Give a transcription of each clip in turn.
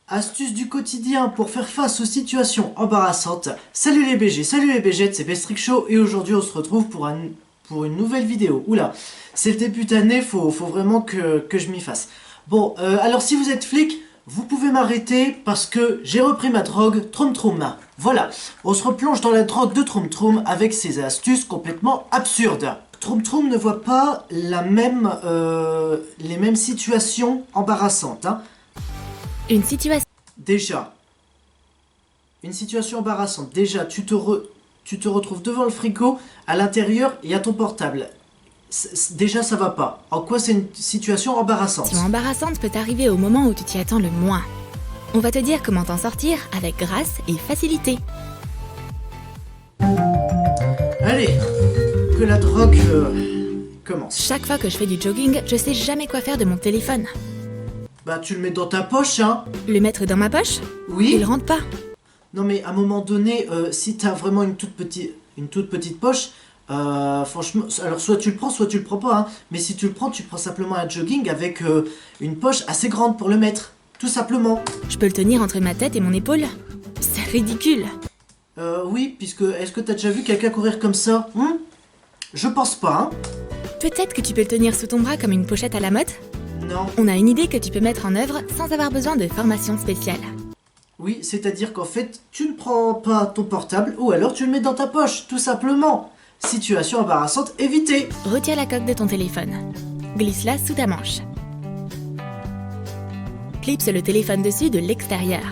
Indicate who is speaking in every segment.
Speaker 1: Astuces du quotidien pour faire face aux situations embarrassantes. Salut les BG, salut les BG, c'est Bestrick Show et aujourd'hui on se retrouve pour une nouvelle vidéo. Oula, c'est le début d'année, faut vraiment que je m'y fasse. Bon, alors si vous êtes flic, vous pouvez m'arrêter parce que j'ai repris ma drogue Troum Troum. Voilà, on se replonge dans la drogue de Troum Troum avec ses astuces complètement absurdes. Troum Troum ne voit pas les mêmes situations embarrassantes, hein.
Speaker 2: Une situation.
Speaker 1: Déjà, une situation embarrassante. Déjà, tu te retrouves devant le frigo, à l'intérieur, il y a ton portable. Déjà, ça va pas. En quoi c'est une situation embarrassante?
Speaker 2: Situation embarrassante peut arriver au moment où tu t'y attends le moins. On va te dire comment t'en sortir avec grâce et facilité.
Speaker 1: Allez, que la drogue commence.
Speaker 2: Chaque fois que je fais du jogging, je sais jamais quoi faire de mon téléphone.
Speaker 1: Bah, tu le mets dans ta poche, hein?
Speaker 2: Le mettre dans ma poche?
Speaker 1: Oui.
Speaker 2: Il rentre pas.
Speaker 1: Non, mais à un moment donné, si t'as vraiment une toute petite poche, franchement, alors soit tu le prends, soit tu le prends pas, hein. Mais si tu le prends, tu prends simplement un jogging avec une poche assez grande pour le mettre. Tout simplement.
Speaker 2: Je peux le tenir entre ma tête et mon épaule? C'est ridicule.
Speaker 1: Oui, puisque est-ce que t'as déjà vu quelqu'un courir comme ça? Je pense pas, hein.
Speaker 2: Peut-être que tu peux le tenir sous ton bras comme une pochette à la mode?
Speaker 1: Non.
Speaker 2: On a une idée que tu peux mettre en œuvre sans avoir besoin de formation spéciale.
Speaker 1: Oui, c'est-à-dire qu'en fait, tu ne prends pas ton portable ou alors tu le mets dans ta poche, tout simplement. Situation embarrassante, évitez.
Speaker 2: Retire la coque de ton téléphone. Glisse-la sous ta manche. Clipse le téléphone dessus de l'extérieur.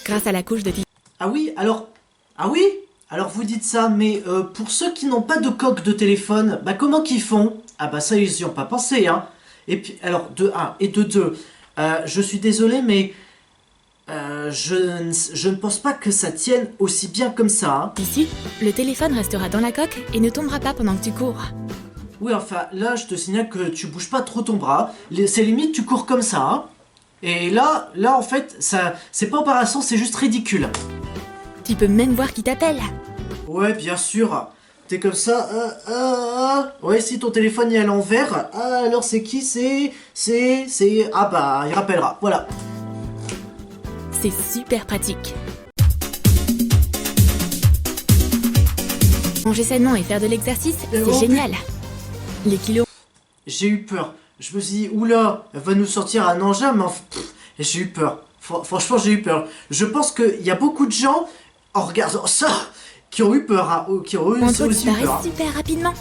Speaker 2: Grâce à la couche de tissu.
Speaker 1: Ah oui, alors... Ah oui? Alors vous dites ça, mais pour ceux qui n'ont pas de coque de téléphone, bah comment qu'ils font? Ah bah ça, ils y ont pas pensé, hein. Et puis, alors, de 1 et de 2, je suis désolé, mais je ne pense pas que ça tienne aussi bien comme ça, hein.
Speaker 2: Tissu, le téléphone restera dans la coque et ne tombera pas pendant que tu cours.
Speaker 1: Oui, enfin, là, je te signale que tu bouges pas trop ton bras. C'est limite, tu cours comme ça, hein. Et là, en fait, ça, c'est pas embarrassant, c'est juste ridicule.
Speaker 2: Tu peux même voir qui t'appelle.
Speaker 1: Ouais, bien sûr. T'es comme ça, ouais, si ton téléphone est à l'envers, alors c'est qui? Ah bah, il rappellera, voilà.
Speaker 2: C'est super pratique. Manger sainement et faire de l'exercice, c'est
Speaker 1: Oh,
Speaker 2: génial. Les kilos.
Speaker 1: J'ai eu peur. Je me suis dit, oula, elle va nous sortir un engin, mais j'ai eu peur. Franchement, j'ai eu peur. Je pense qu'il y a beaucoup de gens, en regardant ça, qui ont eu peur, hein, ou qui ont eu
Speaker 2: Mon taux
Speaker 1: aussi
Speaker 2: disparaît
Speaker 1: peur.
Speaker 2: super rapidement.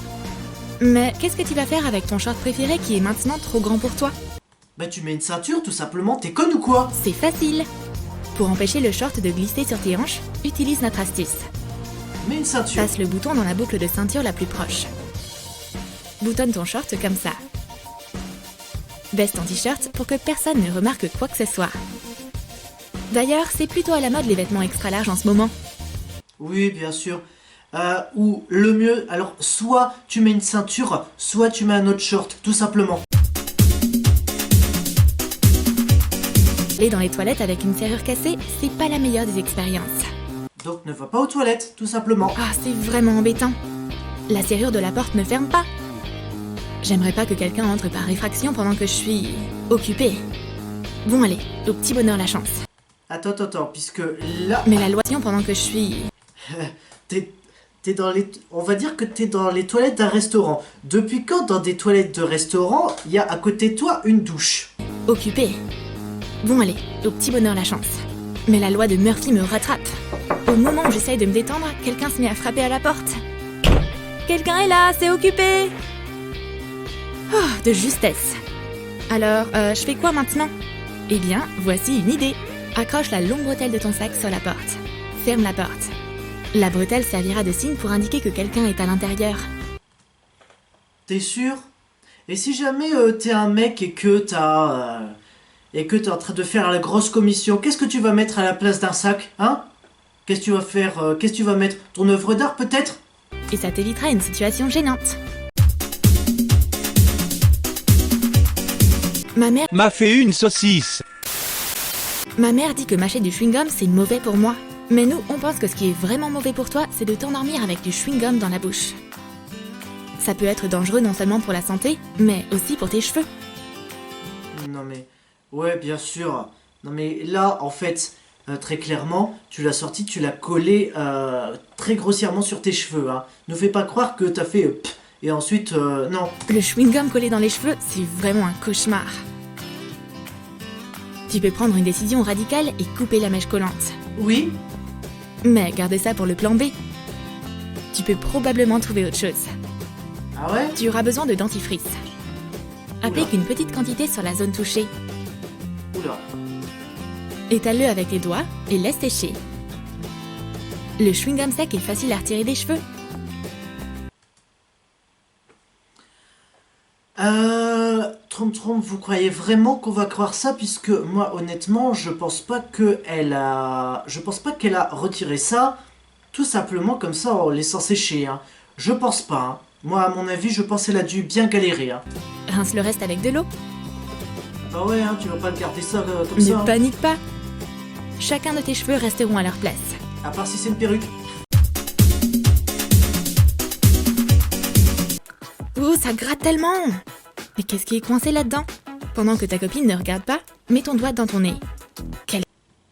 Speaker 2: Mais qu'est-ce que tu vas faire avec ton short préféré qui est maintenant trop grand pour toi?
Speaker 1: Bah, tu mets une ceinture, tout simplement, t'es con ou quoi?
Speaker 2: C'est facile. Pour empêcher le short de glisser sur tes hanches, utilise notre astuce.
Speaker 1: Mets une ceinture.
Speaker 2: Passe le bouton dans la boucle de ceinture la plus proche. Boutonne ton short comme ça. Baisse ton t-shirt pour que personne ne remarque quoi que ce soit. D'ailleurs, c'est plutôt à la mode les vêtements extra larges en ce moment.
Speaker 1: Oui, bien sûr. Ou le mieux, alors soit tu mets une ceinture, soit tu mets un autre short, tout simplement.
Speaker 2: Aller dans les toilettes avec une serrure cassée, c'est pas la meilleure des expériences.
Speaker 1: Donc ne va pas aux toilettes, tout simplement.
Speaker 2: Ah, c'est vraiment embêtant. La serrure de la porte ne ferme pas. J'aimerais pas que quelqu'un entre par effraction pendant que je suis occupée. Bon allez, au petit bonheur la chance.
Speaker 1: Attends, puisque là,
Speaker 2: Mais la loi pendant que je suis...
Speaker 1: t'es dans les... On va dire que t'es dans les toilettes d'un restaurant. Depuis quand dans des toilettes de restaurant, il y a à côté de toi une douche?
Speaker 2: occupée. Bon allez, au petit bonheur la chance. Mais la loi de Murphy me rattrape. Au moment où j'essaye de me détendre, quelqu'un se met à frapper à la porte. Quelqu'un est là, c'est occupé. Oh, de justesse. Alors, je fais quoi maintenant? Eh bien, voici une idée. Accroche la longue bretelle de ton sac sur la porte. Ferme la porte. La bretelle servira de signe pour indiquer que quelqu'un est à l'intérieur.
Speaker 1: T'es sûr? Et si jamais t'es un mec et que t'es en train de faire la grosse commission, qu'est-ce que tu vas mettre à la place d'un sac, hein? Qu'est-ce que tu vas faire? Qu'est-ce que tu vas mettre? Ton œuvre d'art peut-être?
Speaker 2: Et ça t'évitera une situation gênante. Ma mère
Speaker 3: m'a fait une saucisse.
Speaker 2: dit que mâcher du chewing-gum, c'est mauvais pour moi. Mais nous, on pense que ce qui est vraiment mauvais pour toi, c'est de t'endormir avec du chewing-gum dans la bouche. Ça peut être dangereux non seulement pour la santé, mais aussi pour tes cheveux.
Speaker 1: Non mais... Ouais, bien sûr. Non mais là, en fait, très clairement, tu l'as sorti, tu l'as collé très grossièrement sur tes cheveux. Hein. Ne fais pas croire que t'as fait pff, et ensuite, non.
Speaker 2: Le chewing-gum collé dans les cheveux, c'est vraiment un cauchemar. Tu peux prendre une décision radicale et couper la mèche collante.
Speaker 1: Oui.
Speaker 2: Mais garde ça pour le plan B. Tu peux probablement trouver autre chose.
Speaker 1: Ah ouais?
Speaker 2: Tu auras besoin de dentifrice. Applique une petite quantité sur la zone touchée.
Speaker 1: Oula.
Speaker 2: Étale-le avec les doigts et laisse sécher. Le chewing-gum sec est facile à retirer des cheveux.
Speaker 1: Trompe, vous croyez vraiment qu'on va croire ça? Puisque moi, honnêtement, je pense pas qu'elle a retiré ça tout simplement comme ça en laissant sécher. Hein. Je pense pas. Hein. Moi, à mon avis, je pense qu'elle a dû bien galérer. Hein.
Speaker 2: Rince le reste avec de l'eau.
Speaker 1: Bah ouais, hein, tu vas pas le garder ça comme ça.
Speaker 2: Ne
Speaker 1: Hein.
Speaker 2: panique pas. Chacun de tes cheveux resteront à leur place.
Speaker 1: À part si c'est une perruque.
Speaker 2: Oh, ça gratte tellement! Mais qu'est-ce qui est coincé là-dedans? Pendant que ta copine ne regarde pas, mets ton doigt dans ton nez.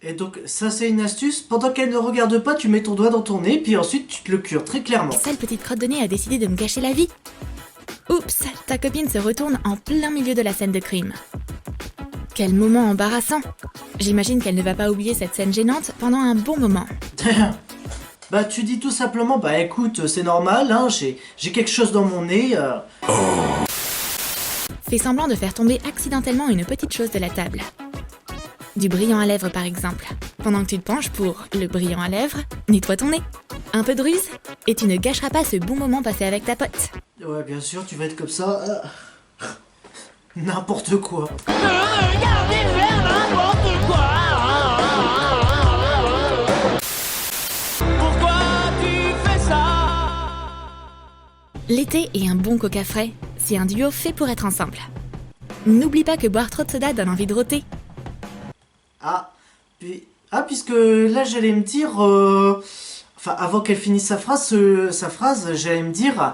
Speaker 1: Et donc, ça c'est une astuce. Pendant qu'elle ne regarde pas, tu mets ton doigt dans ton nez, puis ensuite tu te le cures très clairement.
Speaker 2: Sale petite crotte de nez a décidé de me gâcher la vie. Oups, ta copine se retourne en plein milieu de la scène de crime. Quel moment embarrassant! J'imagine qu'elle ne va pas oublier cette scène gênante pendant un bon moment.
Speaker 1: Bah tu dis tout simplement, bah écoute, c'est normal, hein, j'ai quelque chose dans mon nez.
Speaker 2: Fais semblant de faire tomber accidentellement une petite chose de la table. Du brillant à lèvres par exemple. Pendant que tu te penches pour le brillant à lèvres, nettoie ton nez. Un peu de ruse, et tu ne gâcheras pas ce bon moment passé avec ta pote.
Speaker 1: Ouais, bien sûr, tu vas être comme ça. N'importe quoi.
Speaker 3: Pourquoi tu fais ça?
Speaker 2: L'été et un bon coca frais, c'est un duo fait pour être ensemble. N'oublie pas que boire trop de soda donne envie de rôter.
Speaker 1: Puisque là j'allais me dire, enfin avant qu'elle finisse sa phrase, j'allais me dire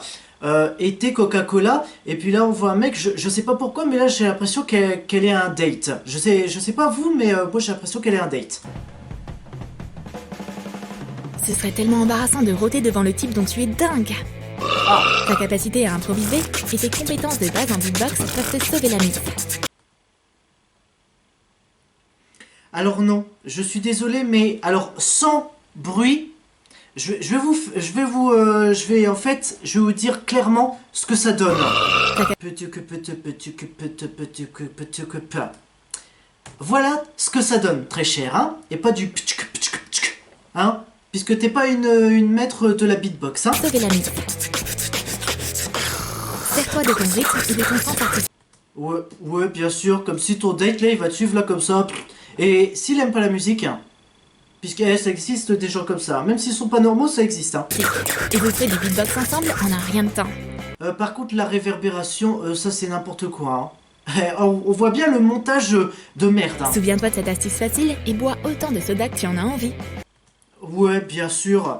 Speaker 1: été Coca-Cola, et puis là on voit un mec, je sais pas pourquoi, mais là j'ai l'impression qu'elle est un date. Je sais pas vous, mais moi j'ai l'impression qu'elle est un date.
Speaker 2: Ce serait tellement embarrassant de rôter devant le type dont tu es dingue. Ta capacité à improviser et tes compétences de base en beatbox peuvent te sauver la mise.
Speaker 1: Alors non, je suis désolé, mais alors sans bruit, je vais vous dire clairement ce que ça donne. Voilà ce que ça donne, très cher, hein, et pas du hein, puisque t'es pas une maître de la beatbox, hein.
Speaker 2: Sauver la mise. Sers-toi de ton rythme et de ton temps participe.
Speaker 1: Ouais, bien sûr, comme si ton date là il va te suivre là comme ça. Et s'il aime pas la musique, hein, puisque ça existe des gens comme ça, même s'ils sont pas normaux, ça existe. Hein.
Speaker 2: Et vous ferez du beatbox ensemble en un rien de temps.
Speaker 1: Par contre, la réverbération, ça c'est n'importe quoi. Hein. On voit bien le montage de merde. Hein.
Speaker 2: Souviens-toi de cette astuce facile et bois autant de soda que tu en as envie.
Speaker 1: Ouais, bien sûr.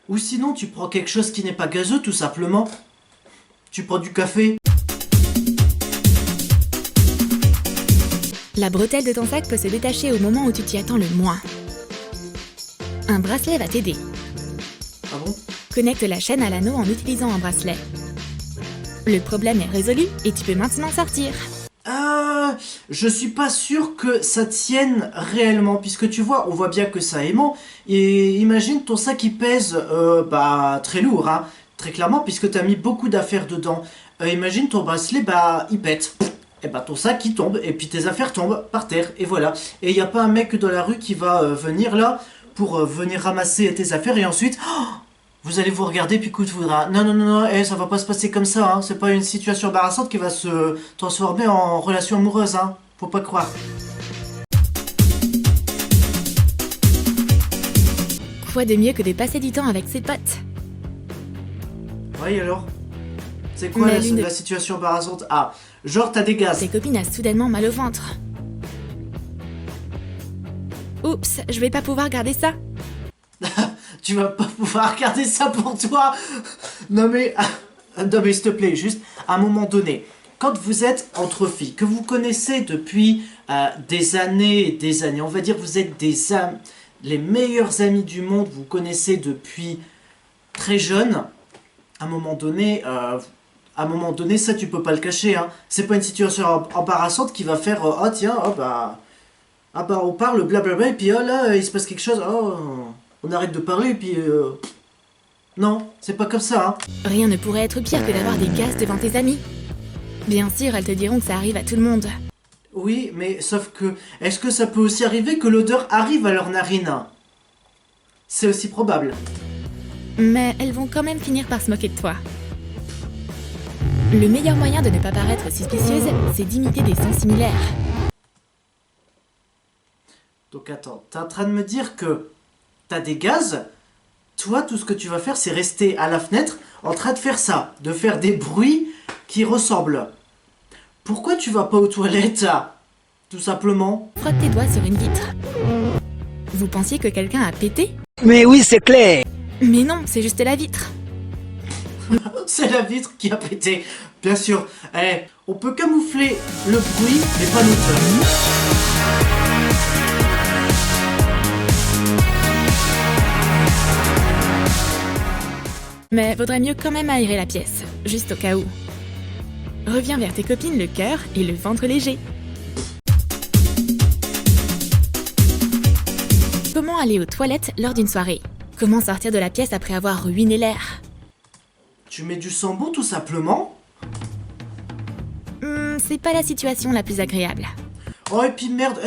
Speaker 1: Ou sinon, tu prends quelque chose qui n'est pas gazeux, tout simplement. Tu prends du café.
Speaker 2: La bretelle de ton sac peut se détacher au moment où tu t'y attends le moins. Un bracelet va t'aider.
Speaker 1: Ah bon?
Speaker 2: Connecte la chaîne à l'anneau en utilisant un bracelet. Le problème est résolu et tu peux maintenant sortir.
Speaker 1: Je suis pas sûr que ça tienne réellement, puisque tu vois, on voit bien que ça aimant, et imagine ton sac qui pèse, très lourd, hein, très clairement, puisque t'as mis beaucoup d'affaires dedans. Imagine ton bracelet, il pète. Et ton sac il tombe, et puis tes affaires tombent par terre, et voilà. Et y a pas un mec dans la rue qui va venir là, pour venir ramasser tes affaires, et ensuite... vous allez vous regarder puis coup de foudre. Hein. Non, ça va pas se passer comme ça. Hein. C'est pas une situation embarrassante qui va se transformer en relation amoureuse. Hein. Faut pas croire.
Speaker 2: Quoi de mieux que de passer du temps avec ses potes?
Speaker 1: Oui, alors? C'est quoi la situation embarrassante? Ah, genre t'as des gaz.
Speaker 2: Tes copines a soudainement mal au ventre. Oups, je vais pas pouvoir garder ça.
Speaker 1: Tu vas pas pouvoir regarder ça pour toi. Non mais s'il te plaît, juste à un moment donné, quand vous êtes entre filles, que vous connaissez depuis des années et des années, on va dire que vous êtes les meilleurs amis du monde, vous connaissez depuis très jeune, à un moment donné, ça tu peux pas le cacher, hein. C'est pas une situation embarrassante qui va faire ah tiens, on parle blablabla et puis oh là il se passe quelque chose, oh on arrête de parler et puis non, c'est pas comme ça, hein.
Speaker 2: Rien ne pourrait être pire que d'avoir des gaz devant tes amis. Bien sûr, elles te diront que ça arrive à tout le monde.
Speaker 1: Oui, mais sauf que, est-ce que ça peut aussi arriver que l'odeur arrive à leurs narines? C'est aussi probable.
Speaker 2: Mais elles vont quand même finir par se moquer de toi. Le meilleur moyen de ne pas paraître suspicieuse, c'est d'imiter des sons similaires.
Speaker 1: Donc attends, t'es en train de me dire que t'as des gaz? Toi, tout ce que tu vas faire, c'est rester à la fenêtre en train de faire ça, de faire des bruits qui ressemblent. Pourquoi tu vas pas aux toilettes? Tout simplement.
Speaker 2: Frotte tes doigts sur une vitre. Vous pensiez que quelqu'un a pété?
Speaker 4: Mais oui, c'est clair.
Speaker 2: Mais non, c'est juste la vitre.
Speaker 1: C'est la vitre qui a pété. Bien sûr. On peut camoufler le bruit, mais pas l'odeur.
Speaker 2: Mais vaudrait mieux quand même aérer la pièce, juste au cas où. Reviens vers tes copines le cœur et le ventre léger. Comment aller aux toilettes lors d'une soirée? Comment sortir de la pièce après avoir ruiné l'air?
Speaker 1: Tu mets du sambon tout simplement?
Speaker 2: C'est pas la situation la plus agréable.
Speaker 1: Oh et puis merde,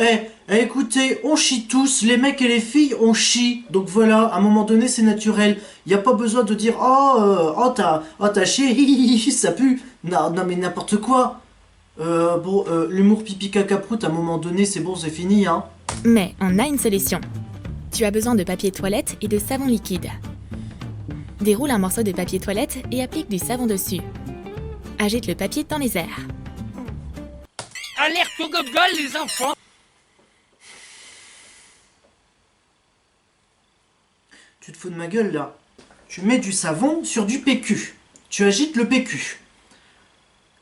Speaker 1: écoutez, on chie tous, les mecs et les filles, on chie. Donc voilà, à un moment donné c'est naturel. Y a pas besoin de dire t'as chié, ça pue. Non mais n'importe quoi. L'humour pipi caca prout, à un moment donné c'est bon, c'est fini, hein.
Speaker 2: Mais on a une solution. Tu as besoin de papier toilette et de savon liquide. Déroule un morceau de papier toilette et applique du savon dessus. Agite le papier dans les airs.
Speaker 3: Alerte au gogol, les enfants!
Speaker 1: Tu te fous de ma gueule là. Tu mets du savon sur du PQ. Tu agites le PQ.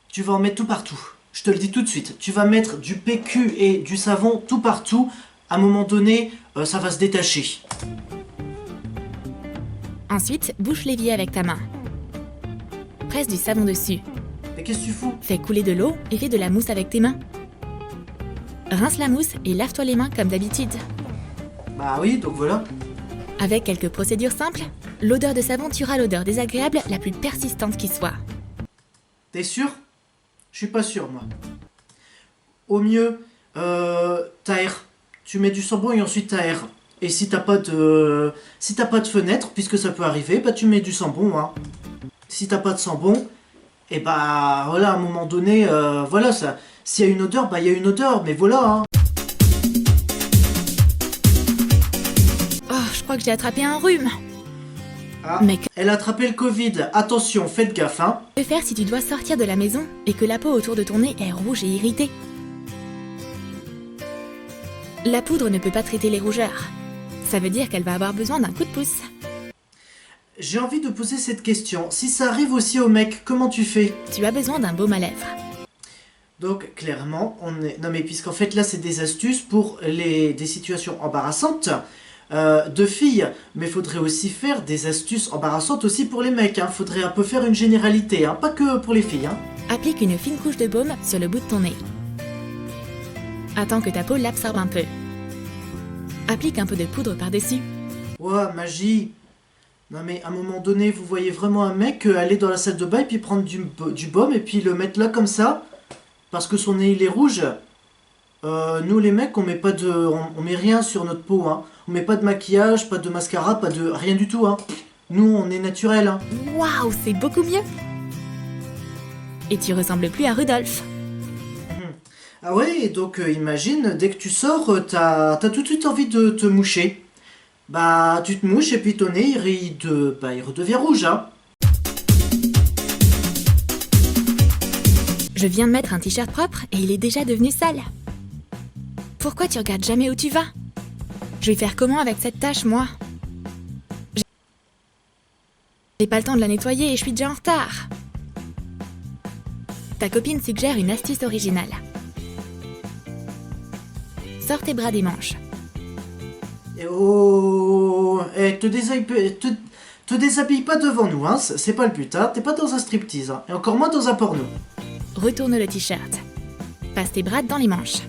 Speaker 1: Tu vas en mettre tout partout. Je te le dis tout de suite. Tu vas mettre du PQ et du savon tout partout. À un moment donné, ça va se détacher.
Speaker 2: Ensuite, bouche l'évier avec ta main. Presse du savon dessus.
Speaker 1: Mais qu'est-ce que tu fous?
Speaker 2: Fais couler de l'eau et fais de la mousse avec tes mains. Rince la mousse et lave-toi les mains comme d'habitude.
Speaker 1: Bah oui, donc voilà.
Speaker 2: Avec quelques procédures simples, l'odeur de savon tuera l'odeur désagréable la plus persistante qui soit.
Speaker 1: T'es sûr? Je suis pas sûr, moi. Au mieux, t'aères. Tu mets du sambon et ensuite t'aères. Et si t'as pas de fenêtre, puisque ça peut arriver, bah tu mets du sambon, hein. Si t'as pas de sambon, et bah voilà, à un moment donné, voilà, ça. S'il y a une odeur, bah il y a une odeur, mais voilà, hein.
Speaker 2: Oh, je crois que j'ai attrapé un rhume.
Speaker 1: Ah,
Speaker 2: Mais que
Speaker 1: elle a attrapé le Covid. Attention, faites gaffe, hein.
Speaker 2: faire si tu dois sortir de la maison et que la peau autour de ton nez est rouge et irritée? La poudre ne peut pas traiter les rougeurs. Ça veut dire qu'elle va avoir besoin d'un coup de pouce.
Speaker 1: J'ai envie de poser cette question. Si ça arrive aussi aux mecs, comment tu fais?
Speaker 2: Tu as besoin d'un baume à lèvres.
Speaker 1: Donc clairement, non mais puisqu'en fait là c'est des astuces pour des situations embarrassantes de filles, mais faudrait aussi faire des astuces embarrassantes aussi pour les mecs, hein. Faudrait un peu faire une généralité, hein. Pas que pour les filles, hein.
Speaker 2: Applique une fine couche de baume sur le bout de ton nez. Attends que ta peau l'absorbe un peu. Applique un peu de poudre par-dessus.
Speaker 1: Ouah, magie. Non mais à un moment donné, vous voyez vraiment un mec aller dans la salle de bain et puis prendre du baume et puis le mettre là comme ça parce que son nez il est rouge. Nous les mecs on met pas on met rien sur notre peau, hein. On met pas de maquillage, pas de mascara, pas de rien du tout, hein. Nous on est naturel, hein.
Speaker 2: Waouh, c'est beaucoup mieux. Et tu ressembles plus à Rudolph.
Speaker 1: Ah ouais, donc imagine, dès que tu sors, t'as tout de suite envie de te moucher. Bah tu te mouches et puis ton nez il redevient rouge, hein.
Speaker 2: Je viens de mettre un t-shirt propre et il est déjà devenu sale. Pourquoi tu regardes jamais où tu vas? Je vais faire comment avec cette tâche, moi? J'ai pas le temps de la nettoyer et je suis déjà en retard. Ta copine suggère une astuce originale. Sors tes bras des manches.
Speaker 1: Et oh, te déshabille pas devant nous, hein, c'est pas le but, hein. T'es pas dans un striptease, hein, et encore moins dans un porno.
Speaker 2: Retourne le t-shirt. Passe tes bras dans les manches.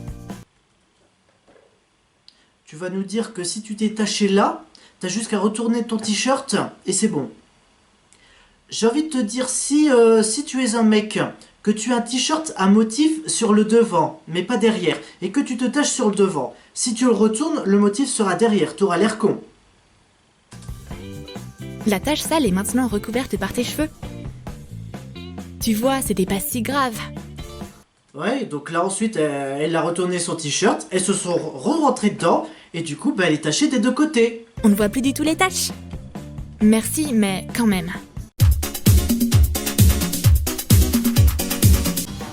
Speaker 1: Tu vas nous dire que si tu t'es taché là, t'as juste qu'à retourner ton t-shirt et c'est bon. J'ai envie de te dire, si tu es un mec, que tu as un t-shirt à motif sur le devant, mais pas derrière, et que tu te taches sur le devant, si tu le retournes, le motif sera derrière, t'auras l'air con.
Speaker 2: La tache sale est maintenant recouverte par tes cheveux. Tu vois, c'était pas si grave.
Speaker 1: Ouais, donc là ensuite, elle a retourné son t-shirt, elles se sont re-rentrées dedans, et du coup, elle est tachée des deux côtés.
Speaker 2: On ne voit plus du tout les taches. Merci, mais quand même.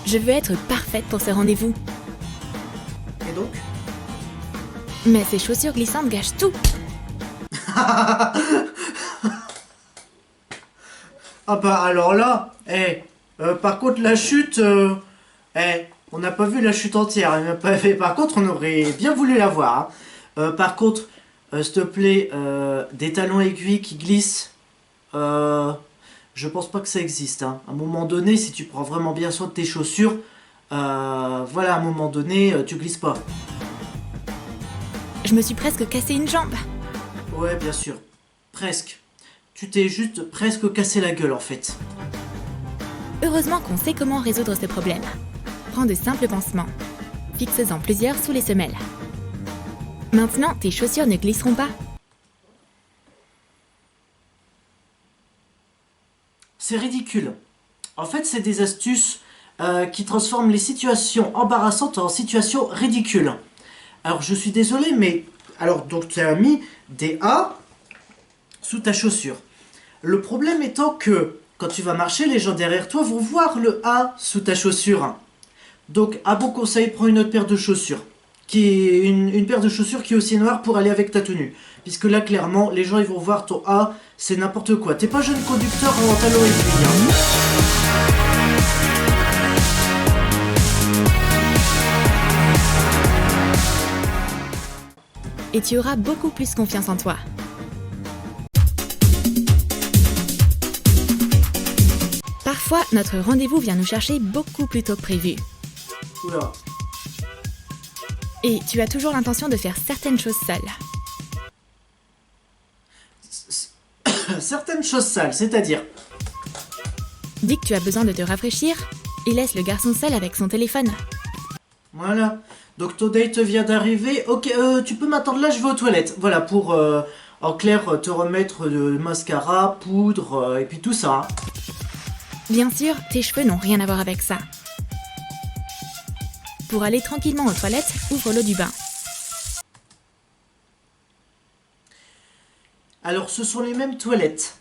Speaker 2: Je veux être parfaite pour ce rendez-vous.
Speaker 1: Et donc?
Speaker 2: Mais ces chaussures glissantes gâchent tout.
Speaker 1: Ah bah alors là, par contre la chute, on n'a pas vu la chute entière, hein, par contre on aurait bien voulu la voir. Hein. Par contre, s'il te plaît, des talons aiguilles qui glissent, je pense pas que ça existe. Hein. À un moment donné, si tu prends vraiment bien soin de tes chaussures, voilà, à un moment donné, tu glisses pas.
Speaker 2: Je me suis presque cassé une jambe.
Speaker 1: Ouais, bien sûr, presque. Tu t'es juste presque cassé la gueule en fait.
Speaker 2: Heureusement qu'on sait comment résoudre ce problème. Prends de simples pansements. Fixe-en plusieurs sous les semelles. Maintenant, tes chaussures ne glisseront pas.
Speaker 1: C'est ridicule. En fait, c'est des astuces qui transforment les situations embarrassantes en situations ridicules. Alors, je suis désolé, mais... Alors, donc, tu as mis des A sous ta chaussure. Le problème étant que, quand tu vas marcher, les gens derrière toi vont voir le A sous ta chaussure. Donc, à bon conseil, prends une autre paire de chaussures. Qui est une paire de chaussures qui est aussi noire pour aller avec ta tenue. Puisque là, clairement, les gens ils vont voir ton A, c'est n'importe quoi. T'es pas jeune conducteur en talons aiguilles. Hein.
Speaker 2: Et tu auras beaucoup plus confiance en toi. Parfois, notre rendez-vous vient nous chercher beaucoup plus tôt que prévu.
Speaker 1: Oula.
Speaker 2: Et tu as toujours l'intention de faire certaines choses seule.
Speaker 1: Certaines choses sales, c'est-à-dire...
Speaker 2: Dis que tu as besoin de te rafraîchir et laisse le garçon seul avec son téléphone.
Speaker 1: Voilà. Donc ton date vient d'arriver. Ok, tu peux m'attendre là, je vais aux toilettes. Voilà, pour, en clair, te remettre de mascara, poudre, et puis tout ça. Hein.
Speaker 2: Bien sûr, tes cheveux n'ont rien à voir avec ça. Pour aller tranquillement aux toilettes, ouvre l'eau du bain.
Speaker 1: Alors, ce sont les mêmes toilettes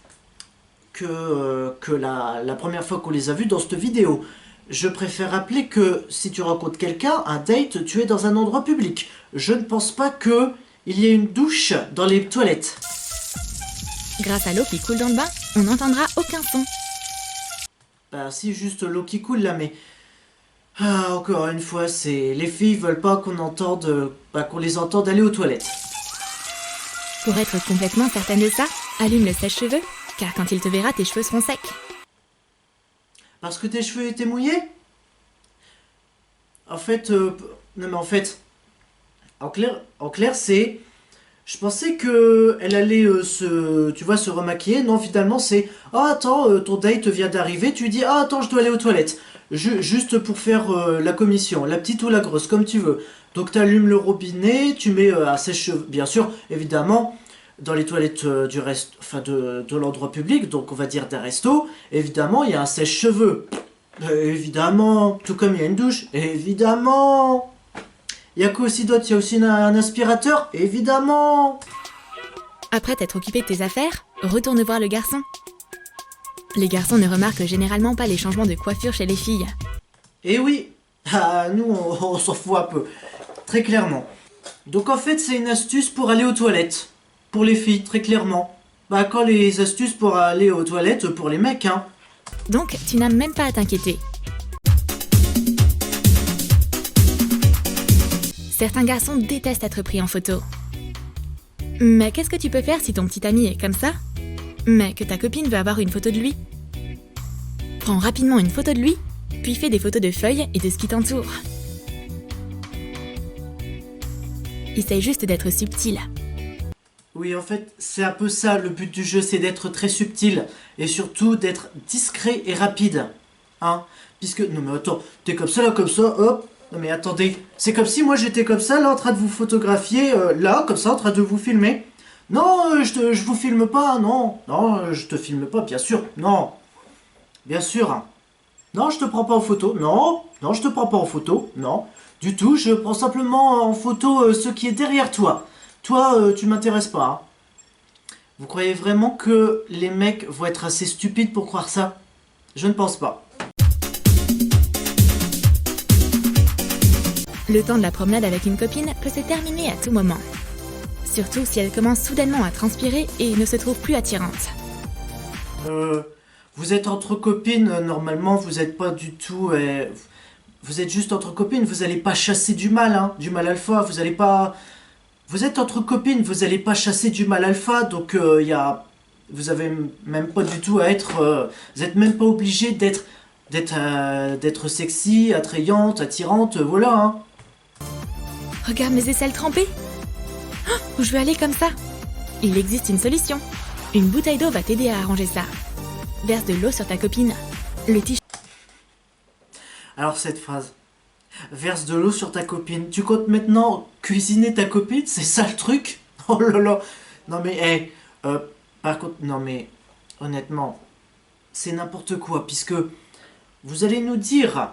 Speaker 1: que la première fois qu'on les a vues dans cette vidéo. Je préfère rappeler que si tu rencontres quelqu'un, un date, tu es dans un endroit public. Je ne pense pas qu'il y ait une douche dans les toilettes.
Speaker 2: Grâce à l'eau qui coule dans le bain, on n'entendra aucun son.
Speaker 1: Bah si, juste l'eau qui coule là, mais... Ah, encore une fois, c'est... Les filles veulent pas qu'on entende... qu'on les entende aller aux toilettes.
Speaker 2: Pour être complètement certaine de ça, allume le sèche-cheveux, car quand il te verra, tes cheveux seront secs.
Speaker 1: Parce que tes cheveux étaient mouillés? En fait... Non mais en fait... En clair, c'est... Je pensais que elle allait se remaquiller. Non, finalement, c'est... Ah, attends, ton date vient d'arriver. Tu dis, ah, attends, je dois aller aux toilettes. Juste pour faire la commission. La petite ou la grosse, comme tu veux. Donc, tu allumes le robinet, tu mets à sèche-cheveux. Bien sûr, évidemment, dans les toilettes du reste, enfin de l'endroit public, donc on va dire d'un resto, évidemment, il y a un sèche-cheveux. Évidemment. Tout comme il y a une douche. Évidemment. Il y a quoi aussi d'autre? Il y a aussi un aspirateur? Évidemment.
Speaker 2: Après t'être occupé de tes affaires, retourne voir le garçon. Les garçons ne remarquent généralement pas les changements de coiffure chez les filles.
Speaker 1: Eh oui. Ah, nous, on s'en fout un peu. Très clairement. Donc en fait, c'est une astuce pour aller aux toilettes. Pour les filles, très clairement. Bah quand les astuces pour aller aux toilettes pour les mecs, hein.
Speaker 2: Donc tu n'as même pas à t'inquiéter. Certains garçons détestent être pris en photo. Mais qu'est-ce que tu peux faire si ton petit ami est comme ça, mais que ta copine veut avoir une photo de lui? Prends rapidement une photo de lui, puis fais des photos de feuilles et de ce qui t'entoure. Essaye juste d'être subtil.
Speaker 1: Oui, en fait, c'est un peu ça le but du jeu, c'est d'être très subtil et surtout d'être discret et rapide. Hein? Puisque, non mais attends, t'es comme ça, là, comme ça, hop. Non mais attendez, c'est comme si moi j'étais comme ça, là, en train de vous photographier, là, comme ça, en train de vous filmer. Non, je vous filme pas, non. Non, je te filme pas, bien sûr, non. Bien sûr. Hein. Non, je te prends pas en photo, non. Non, je te prends pas en photo, non. Du tout, je prends simplement en photo ce qui est derrière toi. Toi, tu m'intéresses pas. Hein. Vous croyez vraiment que les mecs vont être assez stupides pour croire ça? Je ne pense pas.
Speaker 2: Le temps de la promenade avec une copine peut se terminer à tout moment. Surtout si elle commence soudainement à transpirer et ne se trouve plus attirante.
Speaker 1: Vous êtes entre copines, normalement, vous n'êtes pas du tout... vous êtes juste entre copines, vous n'allez pas chasser du mal, hein, du mal alpha, vous n'allez pas... Vous êtes entre copines, vous n'allez pas chasser du mal alpha, donc vous avez même pas du tout à être... vous n'êtes même pas obligé d'être sexy, attrayante, attirante, voilà, hein.
Speaker 2: Regarde mes aisselles trempées. Oh, où je veux aller comme ça? Il existe une solution. Une bouteille d'eau va t'aider à arranger ça. Verse de l'eau sur ta copine. Le t-shirt...
Speaker 1: Alors cette phrase, verse de l'eau sur ta copine, tu comptes maintenant cuisiner ta copine, c'est ça le truc? Oh là là, non mais, par contre, non mais, honnêtement, c'est n'importe quoi, puisque vous allez nous dire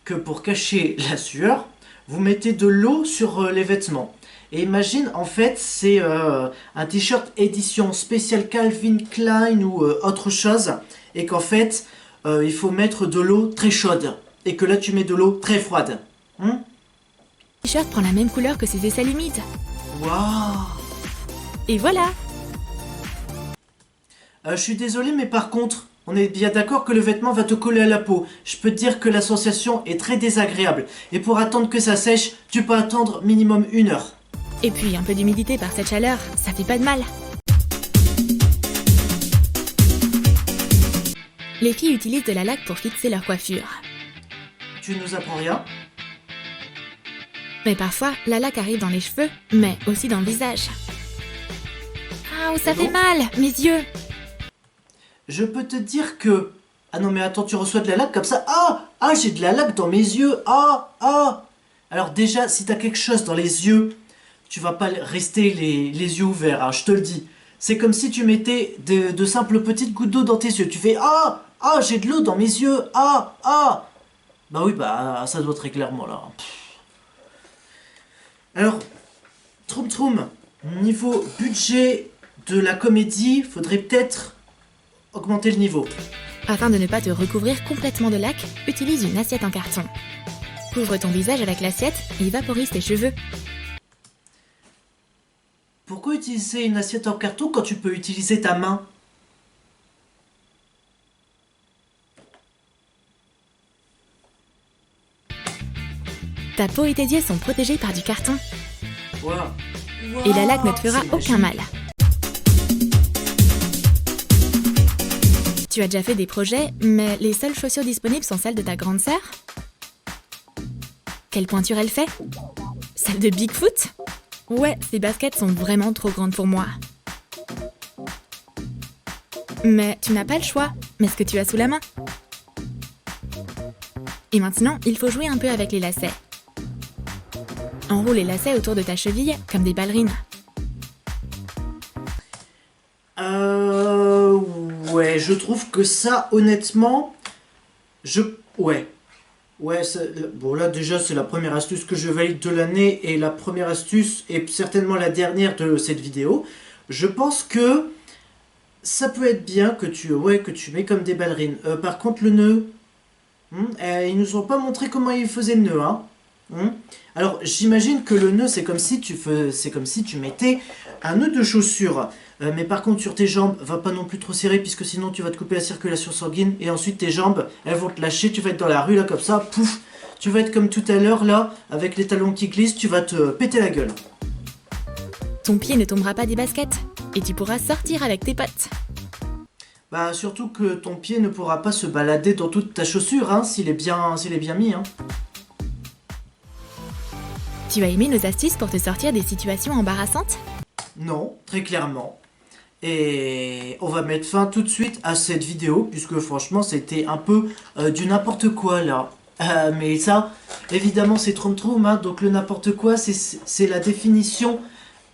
Speaker 1: que pour cacher la sueur, vous mettez de l'eau sur les vêtements. Et imagine, en fait, c'est un t-shirt édition spéciale Calvin Klein ou autre chose, et qu'en fait, il faut mettre de l'eau très chaude, et que là tu mets de l'eau très froide.
Speaker 2: Le t-shirt prend la même couleur que ses aisselles humides.
Speaker 1: Waouh!
Speaker 2: Et voilà!
Speaker 1: Je suis désolé, mais par contre, on est bien d'accord que le vêtement va te coller à la peau. Je peux te dire que la sensation est très désagréable. Et pour attendre que ça sèche, tu peux attendre minimum 1 heure.
Speaker 2: Et puis un peu d'humidité par cette chaleur, ça fait pas de mal. Les filles utilisent de la laque pour fixer leur coiffure.
Speaker 1: Tu nous apprends rien?
Speaker 2: Mais parfois, la laque arrive dans les cheveux, mais aussi dans le visage. Ah, ça fait mal, mes yeux!
Speaker 1: Je peux te dire que... Ah non mais attends, tu reçois de la laque comme ça? Ah, j'ai de la laque dans mes yeux. Alors déjà, si t'as quelque chose dans les yeux, tu vas pas rester les yeux ouverts, hein, je te le dis. C'est comme si tu mettais de simples petites gouttes d'eau dans tes yeux. Tu fais j'ai de l'eau dans mes yeux. Bah oui, bah ça doit très clairement là. Alors, Troum, niveau budget de la comédie, faudrait peut-être augmenter le niveau.
Speaker 2: Afin de ne pas te recouvrir complètement de laque, utilise une assiette en carton. Couvre ton visage avec l'assiette et vaporise tes cheveux.
Speaker 1: Pourquoi utiliser une assiette en carton quand tu peux utiliser ta main?
Speaker 2: Ta peau et tes yeux sont protégés par du carton.
Speaker 1: Wow.
Speaker 2: Et la laque ne te fera aucun mal. Tu as déjà fait des projets, mais les seules chaussures disponibles sont celles de ta grande sœur? Quelle pointure elle fait? Celle de Bigfoot? Ouais, ces baskets sont vraiment trop grandes pour moi. Mais tu n'as pas le choix. Mets ce que tu as sous la main. Et maintenant, il faut jouer un peu avec les lacets. Enroule les lacets autour de ta cheville comme des ballerines.
Speaker 1: Ouais, je trouve que ça, honnêtement, ouais, bon là déjà c'est la première astuce que je valide de l'année et la première astuce est certainement la dernière de cette vidéo. Je pense que ça peut être bien que tu mets comme des ballerines. Par contre le nœud, ils nous ont pas montré comment ils faisaient le nœud, hein. Alors j'imagine que le nœud c'est comme si tu mettais un nœud de chaussure. Mais par contre sur tes jambes, va pas non plus trop serrer puisque sinon tu vas te couper la circulation sanguine et ensuite tes jambes elles vont te lâcher, tu vas être dans la rue là comme ça, pouf, tu vas être comme tout à l'heure là, avec les talons qui glissent, tu vas te péter la gueule.
Speaker 2: Ton pied ne tombera pas des baskets et tu pourras sortir avec tes potes.
Speaker 1: Bah surtout que ton pied ne pourra pas se balader dans toute ta chaussure, hein, s'il est bien mis, hein.
Speaker 2: Tu as aimé nos astuces pour te sortir des situations embarrassantes?
Speaker 1: Non, très clairement. Et on va mettre fin tout de suite à cette vidéo, puisque franchement c'était un peu du n'importe quoi là. Mais ça, évidemment c'est Troum Troum, hein, donc le n'importe quoi c'est la définition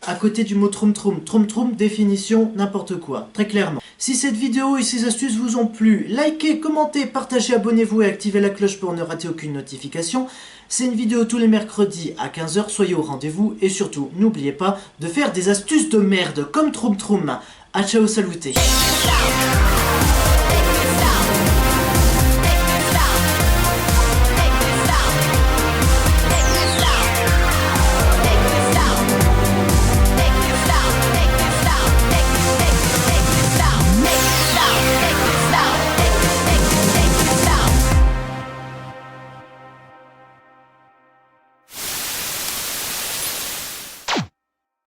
Speaker 1: à côté du mot Troum Troum. Troum Troum, définition n'importe quoi, très clairement. Si cette vidéo et ces astuces vous ont plu, likez, commentez, partagez, abonnez-vous et activez la cloche pour ne rater aucune notification. C'est une vidéo tous les mercredis à 15 h, soyez au rendez-vous et surtout, n'oubliez pas de faire des astuces de merde comme Troum Troum. A ciao, saluté.